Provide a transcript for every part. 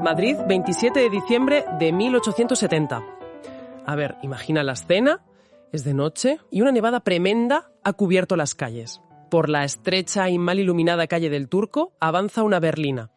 Madrid, 27 de diciembre de 1870. A ver, imagina la escena, es de noche y una nevada tremenda ha cubierto las calles. Por la estrecha y mal iluminada calle del Turco avanza una berlina.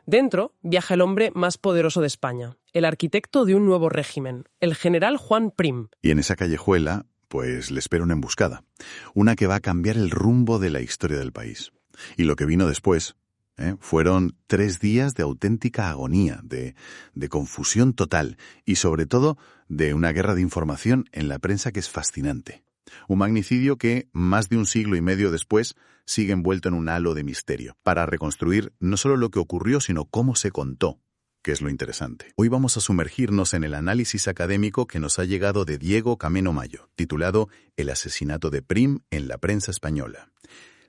Dentro viaja el hombre más poderoso de España, el arquitecto de un nuevo régimen, el general Juan Prim. Y en esa callejuela, pues le espera una emboscada, una que va a cambiar el rumbo de la historia del país. Y lo que vino después, fueron 3 días de auténtica agonía, de confusión total y sobre todo de una guerra de información en la prensa que es fascinante. Un magnicidio que, más de un siglo y medio después, sigue envuelto en un halo de misterio, para reconstruir no solo lo que ocurrió, sino cómo se contó, que es lo interesante. Hoy vamos a sumergirnos en el análisis académico que nos ha llegado de Diego Cameno Mayo, titulado El asesinato de Prim en la prensa española.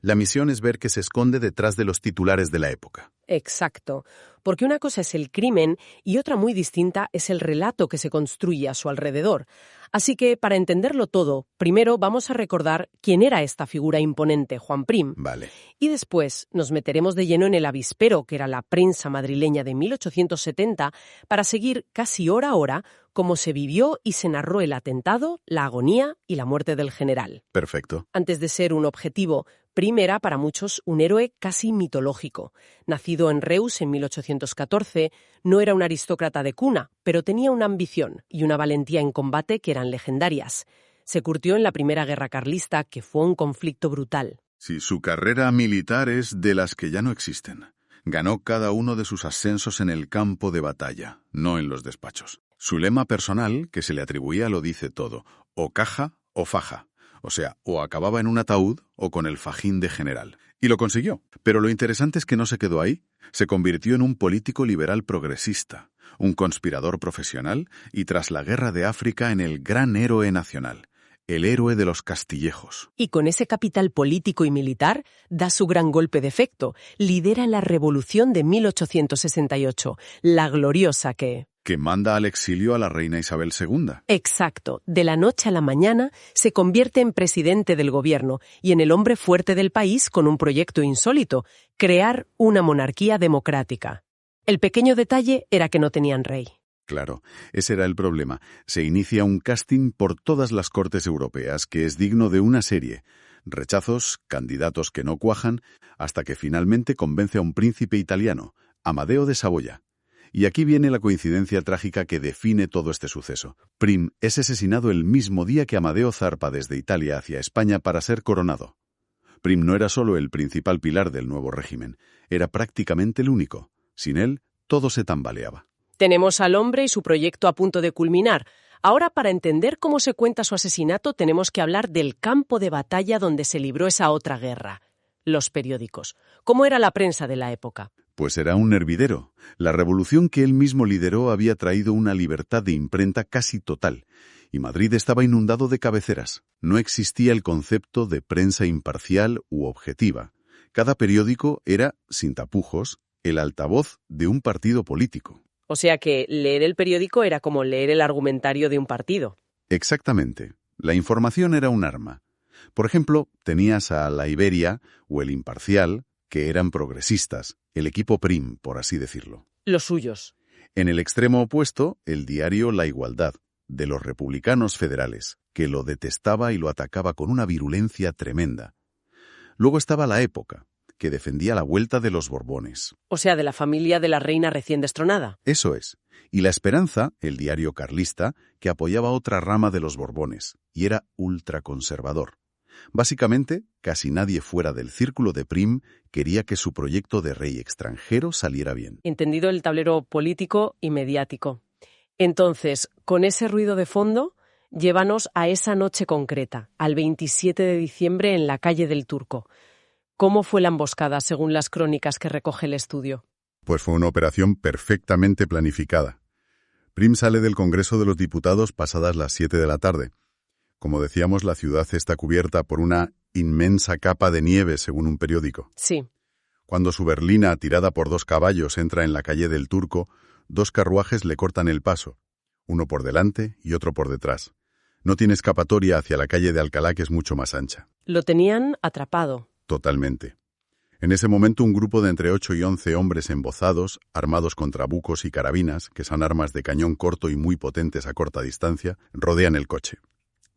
La misión es ver qué se esconde detrás de los titulares de la época. Exacto, porque una cosa es el crimen y otra muy distinta es el relato que se construye a su alrededor. Así que, para entenderlo todo, primero vamos a recordar quién era esta figura imponente, Juan Prim. Vale. Y después nos meteremos de lleno en el avispero, que era la prensa madrileña de 1870, para seguir casi hora a hora cómo se vivió y se narró el atentado, la agonía y la muerte del general. Perfecto. Antes de ser un objetivo, Prim era para muchos un héroe casi mitológico. Nacido en Reus en 1814, no era un aristócrata de cuna, pero tenía una ambición y una valentía en combate que eran legendarias. Se curtió en la Primera Guerra Carlista, que fue un conflicto brutal. Sí, su carrera militar es de las que ya no existen. Ganó cada uno de sus ascensos en el campo de batalla, no en los despachos. Su lema personal, que se le atribuía, lo dice todo: o caja o faja. O sea, o acababa en un ataúd o con el fajín de general. Y lo consiguió. Pero lo interesante es que no se quedó ahí. Se convirtió en un político liberal progresista, un conspirador profesional y, tras la Guerra de África, en el gran héroe nacional, el héroe de los Castillejos. Y con ese capital político y militar, da su gran golpe de efecto. Lidera la Revolución de 1868, la gloriosa que manda al exilio a la reina Isabel II. Exacto. De la noche a la mañana se convierte en presidente del gobierno y en el hombre fuerte del país con un proyecto insólito: crear una monarquía democrática. El pequeño detalle era que no tenían rey. Claro, ese era el problema. Se inicia un casting por todas las cortes europeas que es digno de una serie. Rechazos, candidatos que no cuajan, hasta que finalmente convence a un príncipe italiano, Amadeo de Saboya. Y aquí viene la coincidencia trágica que define todo este suceso. Prim es asesinado el mismo día que Amadeo zarpa desde Italia hacia España para ser coronado. Prim no era solo el principal pilar del nuevo régimen, era prácticamente el único. Sin él, todo se tambaleaba. Tenemos al hombre y su proyecto a punto de culminar. Ahora, para entender cómo se cuenta su asesinato, tenemos que hablar del campo de batalla donde se libró esa otra guerra: los periódicos. ¿Cómo era la prensa de la época? Pues era un hervidero. La revolución que él mismo lideró había traído una libertad de imprenta casi total, y Madrid estaba inundado de cabeceras. No existía el concepto de prensa imparcial u objetiva. Cada periódico era, sin tapujos, el altavoz de un partido político. O sea que leer el periódico era como leer el argumentario de un partido. Exactamente. La información era un arma. Por ejemplo, tenías a La Iberia o El Imparcial, que eran progresistas, el equipo Prim, por así decirlo. Los suyos. En el extremo opuesto, el diario La Igualdad, de los republicanos federales, que lo detestaba y lo atacaba con una virulencia tremenda. Luego estaba La Época, que defendía la vuelta de los Borbones. O sea, de la familia de la reina recién destronada. Eso es. Y La Esperanza, el diario carlista, que apoyaba otra rama de los Borbones, y era ultraconservador. Básicamente, casi nadie fuera del círculo de Prim quería que su proyecto de rey extranjero saliera bien. Entendido el tablero político y mediático. Entonces, con ese ruido de fondo, llévanos a esa noche concreta, al 27 de diciembre en la calle del Turco. ¿Cómo fue la emboscada, según las crónicas que recoge el estudio? Pues fue una operación perfectamente planificada. Prim sale del Congreso de los Diputados pasadas las 7 de la tarde. Como decíamos, la ciudad está cubierta por una inmensa capa de nieve, según un periódico. Sí. Cuando su berlina, tirada por 2 caballos, entra en la calle del Turco, 2 carruajes le cortan el paso, uno por delante y otro por detrás. No tiene escapatoria hacia la calle de Alcalá, que es mucho más ancha. Lo tenían atrapado. Totalmente. En ese momento, un grupo de entre 8 y 11 hombres embozados, armados con trabucos y carabinas, que son armas de cañón corto y muy potentes a corta distancia, rodean el coche.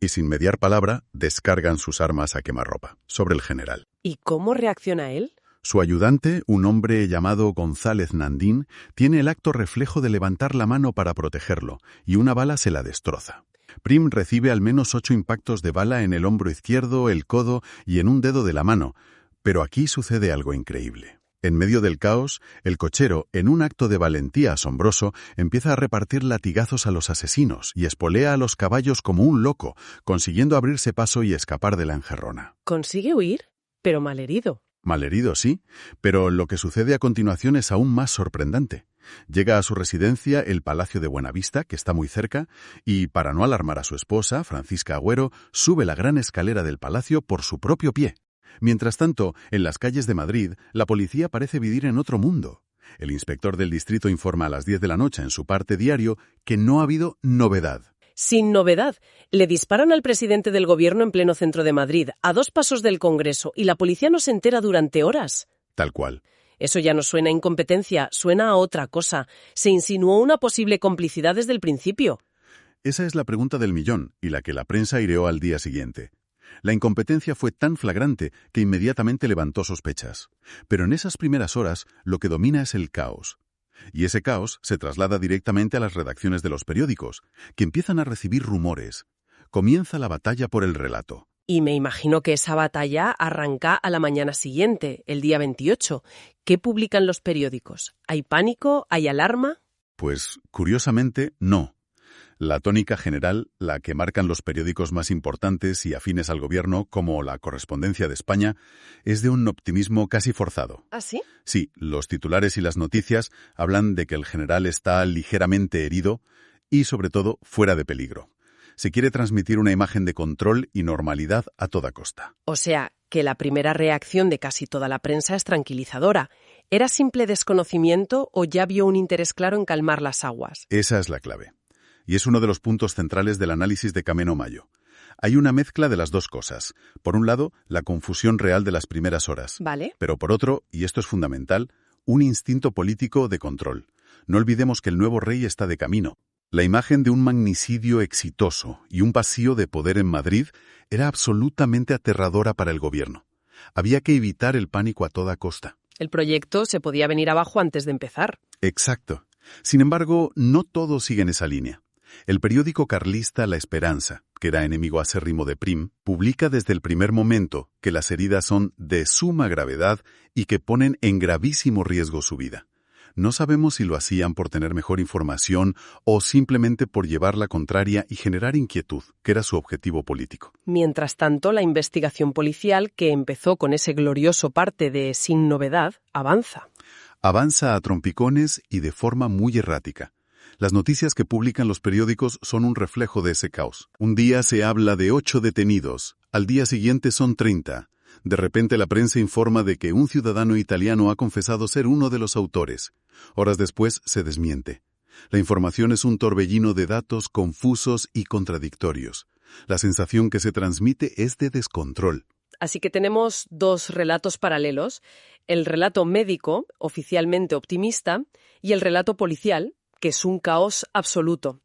Y sin mediar palabra, descargan sus armas a quemarropa sobre el general. ¿Y cómo reacciona él? Su ayudante, un hombre llamado González Nandín, tiene el acto reflejo de levantar la mano para protegerlo, y una bala se la destroza. Prim recibe al menos 8 impactos de bala en el hombro izquierdo, el codo y en un dedo de la mano, pero aquí sucede algo increíble. En medio del caos, el cochero, en un acto de valentía asombroso, empieza a repartir latigazos a los asesinos y espolea a los caballos como un loco, consiguiendo abrirse paso y escapar de la encerrona. Consigue huir, pero malherido. Malherido, sí, pero lo que sucede a continuación es aún más sorprendente. Llega a su residencia, el Palacio de Buenavista, que está muy cerca, y, para no alarmar a su esposa, Francisca Agüero, sube la gran escalera del palacio por su propio pie. Mientras tanto, en las calles de Madrid, la policía parece vivir en otro mundo. El inspector del distrito informa a las 10 de la noche en su parte diario que no ha habido novedad. Sin novedad. Le disparan al presidente del gobierno en pleno centro de Madrid, a 2 pasos del Congreso, y la policía no se entera durante horas. Tal cual. Eso ya no suena a incompetencia, suena a otra cosa. Se insinuó una posible complicidad desde el principio. Esa es la pregunta del millón, y la que la prensa aireó al día siguiente. La incompetencia fue tan flagrante que inmediatamente levantó sospechas. Pero en esas primeras horas, lo que domina es el caos. Y ese caos se traslada directamente a las redacciones de los periódicos, que empiezan a recibir rumores. Comienza la batalla por el relato. Y me imagino que esa batalla arranca a la mañana siguiente, el día 28. ¿Qué publican los periódicos? ¿Hay pánico? ¿Hay alarma? Pues, curiosamente, no. La tónica general, la que marcan los periódicos más importantes y afines al gobierno, como La Correspondencia de España, es de un optimismo casi forzado. ¿Ah, sí? Sí, los titulares y las noticias hablan de que el general está ligeramente herido y, sobre todo, fuera de peligro. Se quiere transmitir una imagen de control y normalidad a toda costa. O sea, que la primera reacción de casi toda la prensa es tranquilizadora. ¿Era simple desconocimiento o ya vio un interés claro en calmar las aguas? Esa es la clave. Y es uno de los puntos centrales del análisis de Cameno Mayo. Hay una mezcla de las dos cosas. Por un lado, la confusión real de las primeras horas. Vale. Pero por otro, y esto es fundamental, un instinto político de control. No olvidemos que el nuevo rey está de camino. La imagen de un magnicidio exitoso y un vacío de poder en Madrid era absolutamente aterradora para el gobierno. Había que evitar el pánico a toda costa. El proyecto se podía venir abajo antes de empezar. Exacto. Sin embargo, no todo sigue en esa línea. El periódico carlista La Esperanza, que era enemigo acérrimo de Prim, publica desde el primer momento que las heridas son de suma gravedad y que ponen en gravísimo riesgo su vida. No sabemos si lo hacían por tener mejor información o simplemente por llevar la contraria y generar inquietud, que era su objetivo político. Mientras tanto, la investigación policial, que empezó con ese glorioso parte de Sin Novedad, avanza. Avanza a trompicones y de forma muy errática. Las noticias que publican los periódicos son un reflejo de ese caos. Un día se habla de 8 detenidos, al día siguiente son 30. De repente la prensa informa de que un ciudadano italiano ha confesado ser uno de los autores. Horas después se desmiente. La información es un torbellino de datos confusos y contradictorios. La sensación que se transmite es de descontrol. Así que tenemos 2 relatos paralelos, el relato médico, oficialmente optimista, y el relato policial, que es un caos absoluto.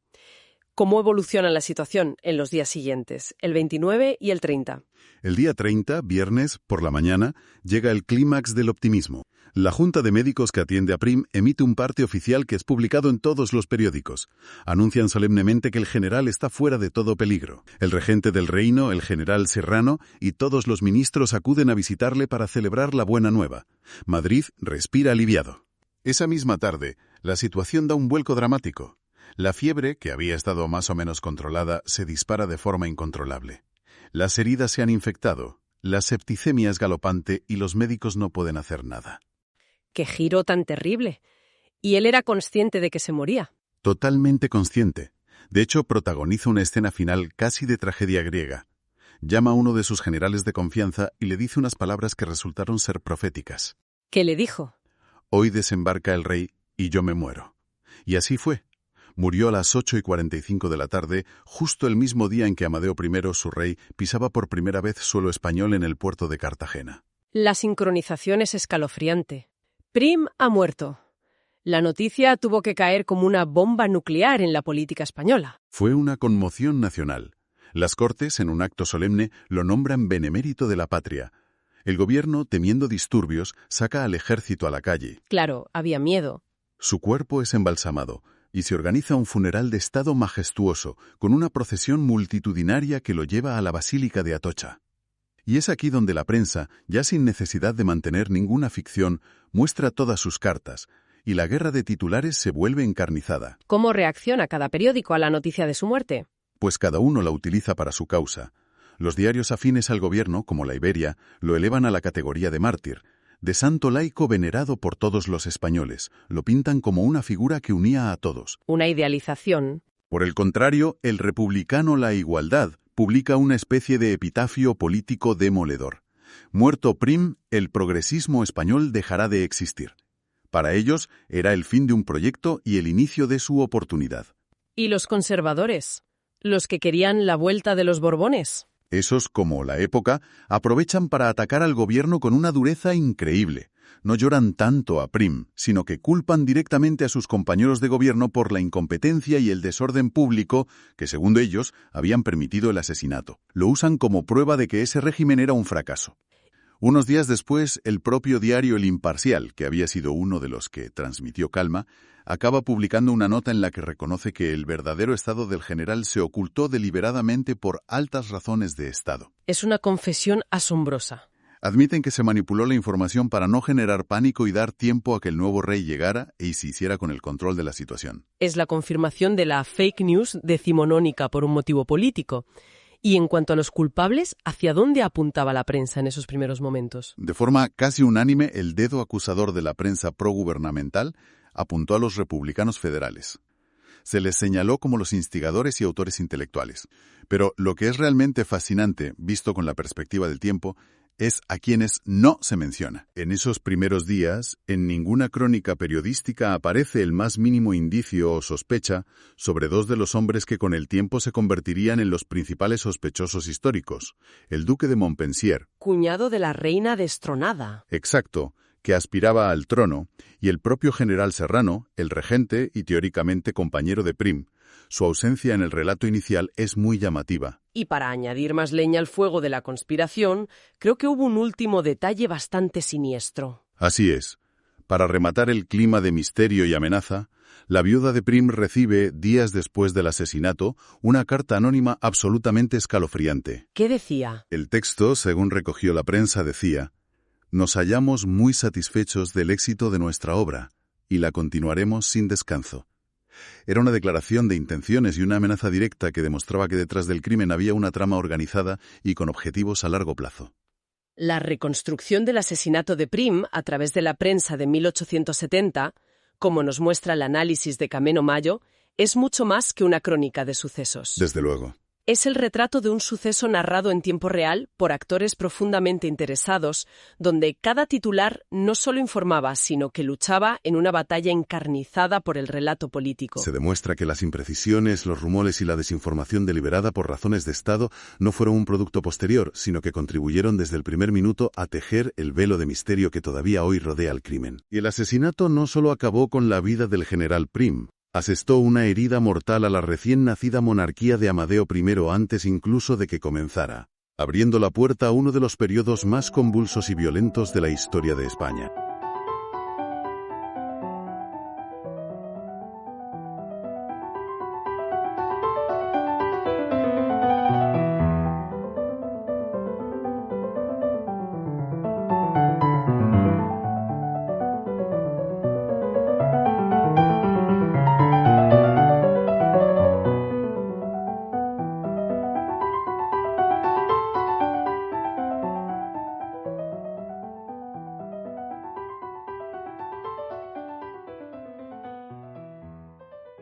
¿Cómo evoluciona la situación en los días siguientes, el 29 y el 30? El día 30, viernes, por la mañana, llega el clímax del optimismo. La Junta de Médicos que atiende a Prim emite un parte oficial que es publicado en todos los periódicos. Anuncian solemnemente que el general está fuera de todo peligro. El regente del reino, el general Serrano, y todos los ministros acuden a visitarle para celebrar la buena nueva. Madrid respira aliviado. Esa misma tarde, la situación da un vuelco dramático. La fiebre, que había estado más o menos controlada, se dispara de forma incontrolable. Las heridas se han infectado, la septicemia es galopante y los médicos no pueden hacer nada. ¡Qué giro tan terrible! ¿Y él era consciente de que se moría? Totalmente consciente. De hecho, protagoniza una escena final casi de tragedia griega. Llama a uno de sus generales de confianza y le dice unas palabras que resultaron ser proféticas. ¿Qué le dijo? Hoy desembarca el rey y yo me muero. Y así fue. Murió a las 8:45 de la tarde, justo el mismo día en que Amadeo I, su rey, pisaba por primera vez suelo español en el puerto de Cartagena. La sincronización es escalofriante. Prim ha muerto. La noticia tuvo que caer como una bomba nuclear en la política española. Fue una conmoción nacional. Las Cortes, en un acto solemne, lo nombran benemérito de la patria. El gobierno, temiendo disturbios, saca al ejército a la calle. Claro, había miedo. Su cuerpo es embalsamado y se organiza un funeral de estado majestuoso, con una procesión multitudinaria que lo lleva a la Basílica de Atocha. Y es aquí donde la prensa, ya sin necesidad de mantener ninguna ficción, muestra todas sus cartas, y la guerra de titulares se vuelve encarnizada. ¿Cómo reacciona cada periódico a la noticia de su muerte? Pues cada uno la utiliza para su causa. Los diarios afines al gobierno, como la Iberia, lo elevan a la categoría de mártir, de santo laico venerado por todos los españoles. Lo pintan como una figura que unía a todos. Una idealización. Por el contrario, el republicano La Igualdad publica una especie de epitafio político demoledor. Muerto Prim, el progresismo español dejará de existir. Para ellos era el fin de un proyecto y el inicio de su oportunidad. ¿Y los conservadores? ¿Los que querían la vuelta de los Borbones? Esos, como La Época, aprovechan para atacar al gobierno con una dureza increíble. No lloran tanto a Prim, sino que culpan directamente a sus compañeros de gobierno por la incompetencia y el desorden público que, según ellos, habían permitido el asesinato. Lo usan como prueba de que ese régimen era un fracaso. Unos días después, el propio diario El Imparcial, que había sido uno de los que transmitió calma, acaba publicando una nota en la que reconoce que el verdadero estado del general se ocultó deliberadamente por altas razones de Estado. Es una confesión asombrosa. Admiten que se manipuló la información para no generar pánico y dar tiempo a que el nuevo rey llegara y se hiciera con el control de la situación. Es la confirmación de la fake news decimonónica por un motivo político. Y en cuanto a los culpables, ¿hacia dónde apuntaba la prensa en esos primeros momentos? De forma casi unánime, el dedo acusador de la prensa progubernamental apuntó a los republicanos federales. Se les señaló como los instigadores y autores intelectuales. Pero lo que es realmente fascinante, visto con la perspectiva del tiempo, es a quienes no se menciona. En esos primeros días, en ninguna crónica periodística aparece el más mínimo indicio o sospecha sobre dos de los hombres que con el tiempo se convertirían en los principales sospechosos históricos, el duque de Montpensier. Cuñado de la reina destronada. Exacto, que aspiraba al trono, y el propio general Serrano, el regente y teóricamente compañero de Prim. Su ausencia en el relato inicial es muy llamativa. Y para añadir más leña al fuego de la conspiración, creo que hubo un último detalle bastante siniestro. Así es. Para rematar el clima de misterio y amenaza, la viuda de Prim recibe, días después del asesinato, una carta anónima absolutamente escalofriante. ¿Qué decía? El texto, según recogió la prensa, decía: «Nos hallamos muy satisfechos del éxito de nuestra obra, y la continuaremos sin descanso». Era una declaración de intenciones y una amenaza directa que demostraba que detrás del crimen había una trama organizada y con objetivos a largo plazo. La reconstrucción del asesinato de Prim a través de la prensa de 1870, como nos muestra el análisis de Cameno Mayo, es mucho más que una crónica de sucesos. Desde luego. Es el retrato de un suceso narrado en tiempo real por actores profundamente interesados, donde cada titular no solo informaba, sino que luchaba en una batalla encarnizada por el relato político. Se demuestra que las imprecisiones, los rumores y la desinformación deliberada por razones de Estado no fueron un producto posterior, sino que contribuyeron desde el primer minuto a tejer el velo de misterio que todavía hoy rodea al crimen. Y el asesinato no solo acabó con la vida del general Prim, asestó una herida mortal a la recién nacida monarquía de Amadeo I antes incluso de que comenzara, abriendo la puerta a uno de los periodos más convulsos y violentos de la historia de España.